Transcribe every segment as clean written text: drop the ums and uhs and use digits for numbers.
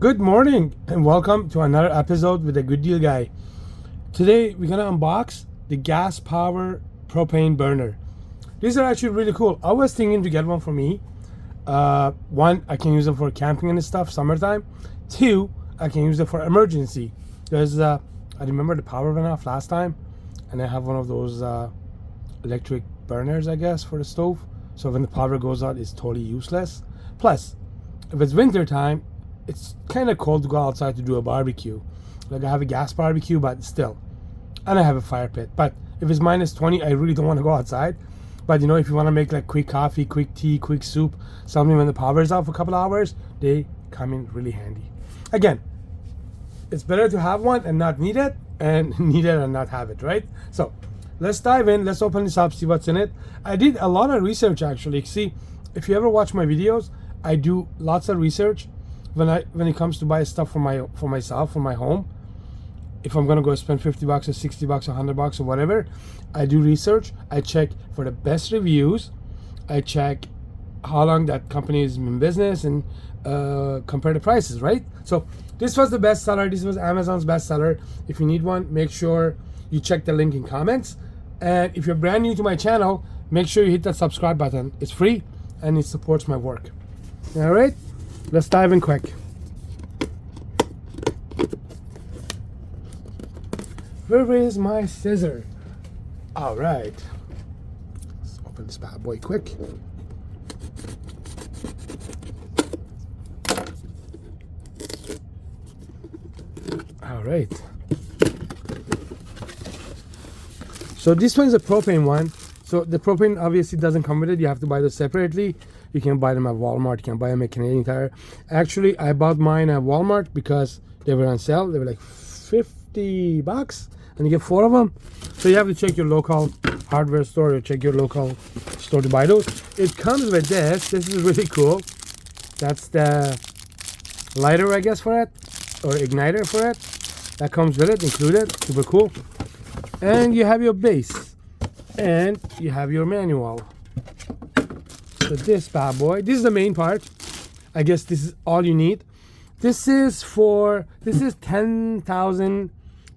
Good morning and welcome to another episode with a good deal guy. Today we're gonna unbox the gas power propane burner. These are actually really cool. I was thinking to get one for me. One, I can use them for camping and stuff, summertime. Two, I can use it for emergency. There's I remember the power went off last time, and I have one of those electric burners, I guess, for the stove. So when the power goes out, it's totally useless. Plus, if it's winter time, it's kind of cold to go outside to do a barbecue. Like I have a gas barbecue, but still. And I have a fire pit. But if it's minus 20, I really don't want to go outside. But you know, if you want to make like quick coffee, quick tea, quick soup, something when the power is out for a couple hours, they come in really handy. Again, it's better to have one and not need it, and need it and not have it, right? So let's dive in. Let's open this up, see what's in it. I did a lot of research actually. See, if you ever watch my videos, I do lots of research when it comes to buy stuff for myself, for my home. If I'm gonna go spend $50 or $60 or $100 or whatever, I do research. I check for the best reviews. I check how long that company is in business and compare the prices, right? So this was the best seller. This was Amazon's best seller. If you need one, make sure you check the link in comments. And if you're brand new to my channel, make sure you hit that subscribe button. It's free and it supports my work. All right, let's dive in quick. Where is my scissor? All right, let's open this bad boy quick. All right. So this one's a propane one. So the propane obviously doesn't come with it. You have to buy those separately. You can buy them at Walmart. You can buy them at Canadian Tire. Actually, I bought mine at Walmart because they were on sale. They were like $50 and you get 4 of them. So you have to check your local hardware store or check your local store to buy those. It comes with this. This is really cool. That's the lighter, I guess, for it, or igniter for it. That comes with it, included. Super cool. And you have your base. And you have your manual. So this bad boy, this is the main part. I guess this is all you need. This is 10,000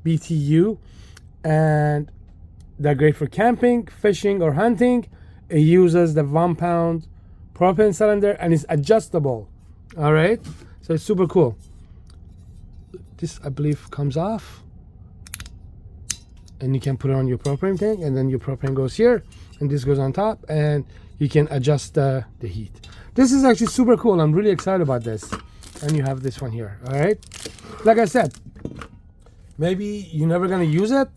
BTU, and they're great for camping, fishing, or hunting. It uses the 1 pound propane cylinder and it's adjustable. All right, so it's super cool. This, I believe, comes off, and you can put it on your propane tank, and then your propane goes here, and this goes on top, and you can adjust the heat. This is actually super cool. I'm really excited about this. And you have this one here. All right, like I said, maybe you're never gonna use it.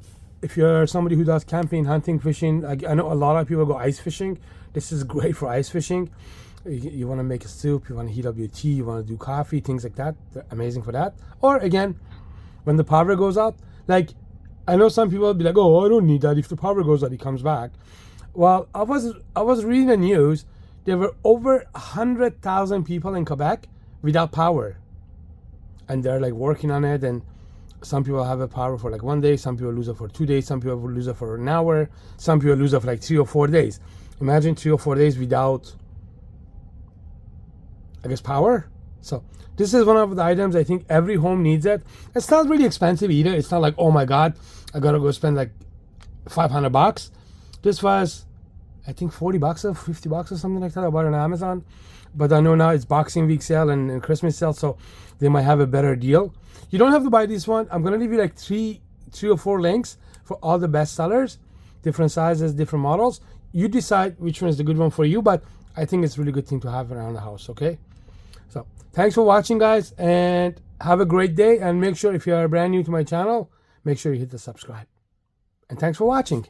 If you're somebody who does camping, hunting, fishing, I know a lot of people go ice fishing. This is great for ice fishing. You want to make a soup, you want to heat up your tea, you want to do coffee, things like that. They're amazing for that. Or again, when the power goes out, like I know some people will be like, oh, I don't need that. If the power goes out, it comes back. Well, I was reading the news. There were over 100,000 people in Quebec without power, and they're like working on it. And some people have a power for like 1 day, some people lose it for 2 days, some people will lose it for an hour, some people lose it for like 3 or 4 days. Imagine 3 or 4 days without, I guess, power. So this is one of the items I think every home needs it. It's not really expensive either. It's not like, oh my god, I gotta go spend like $500. This was, I think, $40 or $50 or something like that. I bought it on Amazon. But I know now it's Boxing Week sale and Christmas sale, so they might have a better deal. You don't have to buy this one. I'm gonna leave you like three or four links for all the best sellers, different sizes, different models. You decide which one is the good one for you, but I think it's a really good thing to have around the house, okay? So thanks for watching, guys, and have a great day. And make sure, if you are brand new to my channel, make sure you hit the subscribe. And thanks for watching.